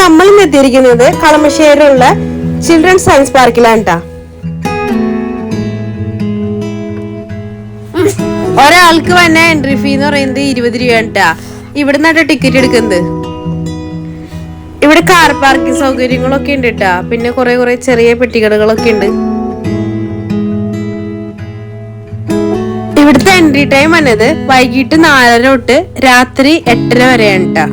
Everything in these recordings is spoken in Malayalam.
നമ്മൾ ഇന്ന് എത്തിയിരിക്കുന്നത് കളമശ്ശേരിയിലുള്ള ചിൽഡ്രൻസ് സയൻസ് പാർക്കിലാണ് ട്ടാ. ഒരാൾക്ക് തന്നെ എൻട്രി ഫീ എന്ന് പറയുന്നത് 20 രൂപയാണ് ട്ടാ. ഇവിടുന്നാണ് ടിക്കറ്റ് എടുക്കുന്നത്. ഇവിടെ കാർ പാർക്കിംഗ് സൗകര്യങ്ങളൊക്കെ ഉണ്ട് ട്ടാ. പിന്നെ കുറെ ചെറിയ പെട്ടികടകളൊക്കെ ഉണ്ട്. ഇവിടുത്തെ എൻട്രി ടൈം വന്നത് വൈകിട്ട് 4:30 തൊട്ട് രാത്രി 8:30 വരെയാണ് ട്ടാ.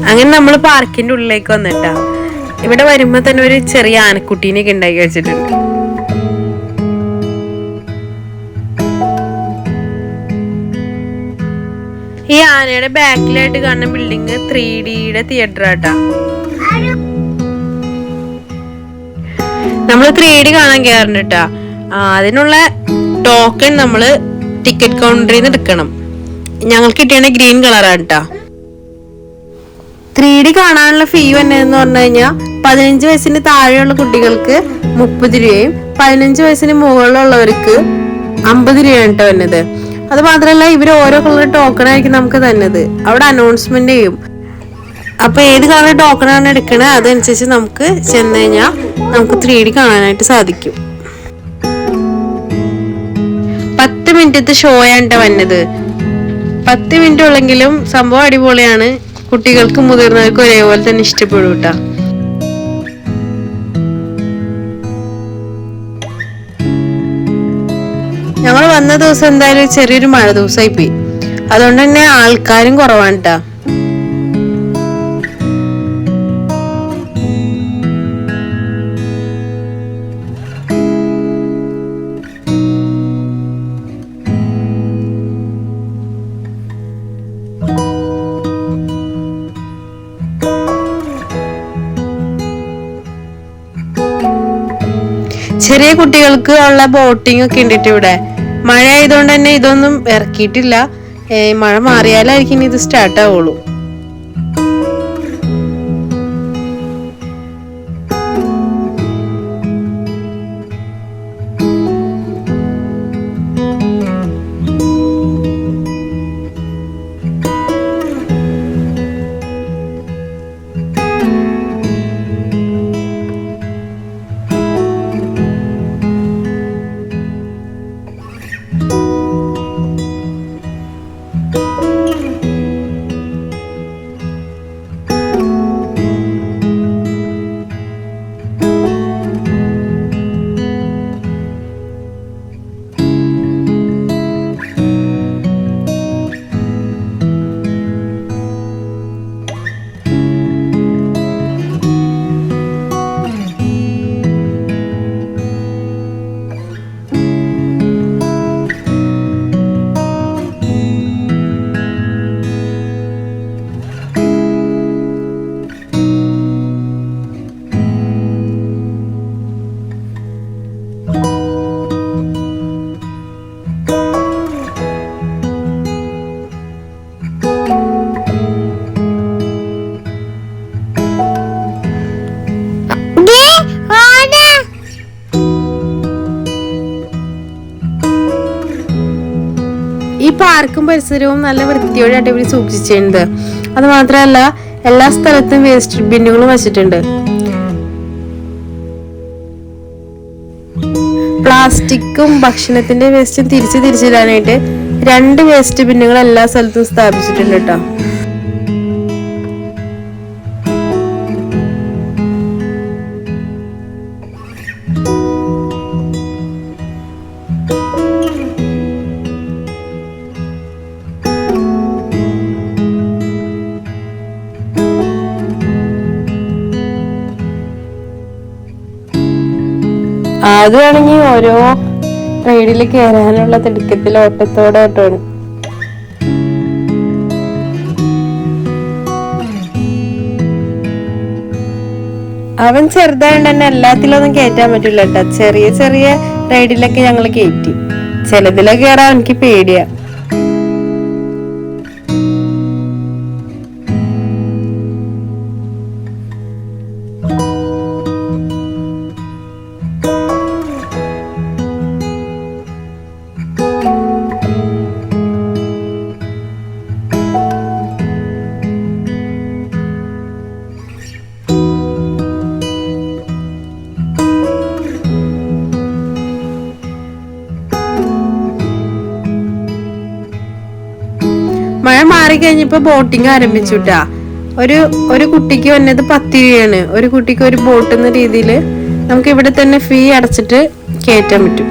അങ്ങനെ നമ്മൾ പാർക്കിന്റെ ഉള്ളിലേക്ക് വന്നിട്ടാ. ഇവിടെ വരുമ്പോ തന്നെ ഒരു ചെറിയ ആനക്കുട്ടീനെയൊക്കെ ഉണ്ടാക്കി വെച്ചിട്ടുണ്ട്. ഈ ആനയുടെ ബാക്കിലായിട്ട് കാണുന്ന ബിൽഡിങ് 3Dയുടെ തിയേറ്റർ ആട്ടാ. നമ്മൾ 3D കാണാൻ കയറുന്നുട്ടാ. അതിനുള്ള ടോക്കൺ നമ്മള് ടിക്കറ്റ് കൗണ്ടറിൽ നിന്ന് എടുക്കണം. ഞങ്ങൾക്ക് കിട്ടിയ ഗ്രീൻ കളറാണ് ട്ടാ. 3D കാണാനുള്ള ഫീ വന്നതെന്ന് പറഞ്ഞു കഴിഞ്ഞാൽ 15 വയസ്സിന് താഴെയുള്ള കുട്ടികൾക്ക് 30 രൂപയും 15 വയസ്സിന് മുകളിലുള്ളവർക്ക് 50 രൂപയാണ് ട്ടോ വന്നത്. അത് മാത്രമല്ല ഇവര് ഓരോ കളർ ടോക്കൺ ആയിരിക്കും നമുക്ക് തന്നത്. അവിടെ അനൗൺസ്മെന്റ് ചെയ്യും. അപ്പൊ ഏത് കളർ ടോക്കൺ ആണ് എടുക്കണത് അതനുസരിച്ച് നമുക്ക് ചെന്ന് കഴിഞ്ഞാൽ നമുക്ക് 3D കാണാനായിട്ട് സാധിക്കും. 10 മിനിറ്റത്തെ ഷോയാണ് ട്ടോ വന്നത്. 10 മിനിറ്റ് ഉള്ളെങ്കിലും സംഭവം അടിപൊളിയാണ്. കുട്ടികൾക്കും മുതിർന്നവർക്കും ഒരേപോലെ തന്നെ ഇഷ്ടപ്പെടും ട്ടാ. ഞങ്ങൾ വന്ന ദിവസം എന്തായാലും ചെറിയൊരു മഴ ദിവസമായി പോയി. അതുകൊണ്ട് തന്നെ ആൾക്കാരും കുറവാണ് ട്ടാ. ചെറിയ കുട്ടികൾക്ക് ഉള്ള ബോട്ടിംഗ് ഒക്കെ ഉണ്ട് ഇവിടെ. മഴ ആയതുകൊണ്ട് തന്നെ ഇതൊന്നും ഇറക്കിയിട്ടില്ല. മഴ മാറിയാലായിരിക്കും ഇത് സ്റ്റാർട്ട് ആവുള്ളൂ. ഈ പാർക്കും പരിസരവും നല്ല വൃത്തിയോടെ അടിപൊളി സൂക്ഷിച്ചിട്ടുണ്ട്. അത് മാത്രമല്ല എല്ലാ സ്ഥലത്തും വേസ്റ്റ് ബിന്നുകളും വെച്ചിട്ടുണ്ട്. പ്ലാസ്റ്റിക്കും ഭക്ഷണത്തിന്റെ വേസ്റ്റും തിരിച്ചിടാനായിട്ട് 2 വേസ്റ്റ് ബിന്നുകൾ എല്ലാ സ്ഥലത്തും സ്ഥാപിച്ചിട്ടുണ്ട് കേട്ടോ. അതുവാണെങ്കിൽ ഓരോ റൈഡിൽ കയറാനുള്ള തിടുക്കത്തിൽ ഓട്ടത്തോടാണ്. അവൻ ചെറുതായോണ്ട് തന്നെ എല്ലാത്തിലൊന്നും കയറ്റാൻ പറ്റില്ല കേട്ടോ. ചെറിയ ചെറിയ റൈഡിലൊക്കെ ഞങ്ങള് കയറ്റി. ചിലതിലൊക്കെ കയറാൻ എനിക്ക് പേടിയാ. മഴ മാറി കഴിഞ്ഞപ്പോ ബോട്ടിങ് ആരംഭിച്ചുട്ടാ. ഒരു കുട്ടിക്ക് വന്നത് 10 രൂപയാണ്. ഒരു കുട്ടിക്ക് ഒരു ബോട്ട് എന്ന രീതിയിൽ നമുക്ക് ഇവിടെ തന്നെ ഫീ അടച്ചിട്ട് കയറ്റാൻ പറ്റും.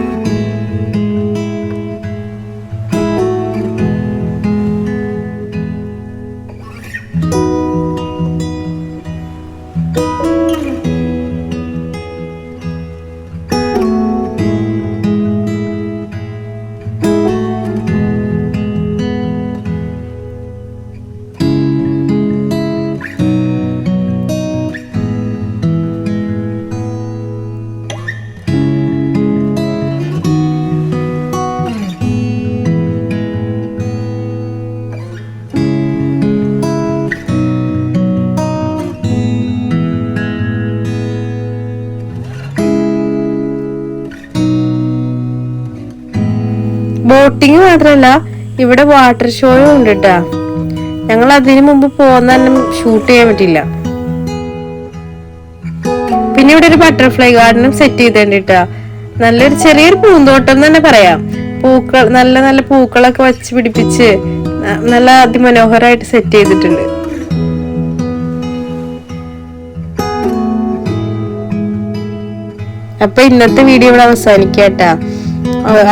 ബോട്ടിങ് മാത്രല്ല ഇവിടെ വാട്ടർ ഷോയും ഉണ്ട് കേട്ടാ. ഞങ്ങൾ അതിനു മുമ്പ് പോകുന്ന ഷൂട്ട് ചെയ്യാൻ പറ്റില്ല. പിന്നെ ഇവിടെ ഒരു ബട്ടർഫ്ലൈ ഗാർഡനും സെറ്റ് ചെയ്തിട്ടാ. നല്ലൊരു ചെറിയൊരു പൂന്തോട്ടം എന്ന് തന്നെ പറയാം. പൂക്കൾ നല്ല നല്ല പൂക്കളൊക്കെ വച്ച് പിടിപ്പിച്ച് നല്ല അതിമനോഹരമായിട്ട് സെറ്റ് ചെയ്തിട്ടുണ്ട്. അപ്പൊ ഇന്നത്തെ വീഡിയോ ഇവിടെ അവസാനിക്കാട്ടാ.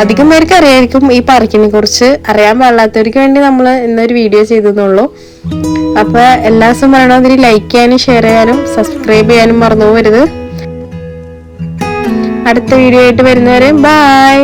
അധികം പേർക്ക് അറിയായിരിക്കും ഈ പാർക്കിനെ കുറിച്ച്. അറിയാൻ പാടില്ലാത്തവർക്ക് വേണ്ടി നമ്മൾ ഇന്നൊരു വീഡിയോ ചെയ്തെന്നുള്ളൂ. അപ്പൊ എല്ലാ ദിവസവും പറയണതിന് ലൈക്ക് ചെയ്യാനും ഷെയർ ചെയ്യാനും സബ്സ്ക്രൈബ് ചെയ്യാനും മറന്നു പോകരുത്. അടുത്ത വീഡിയോ ആയിട്ട് വരുന്നവരെ ബൈ.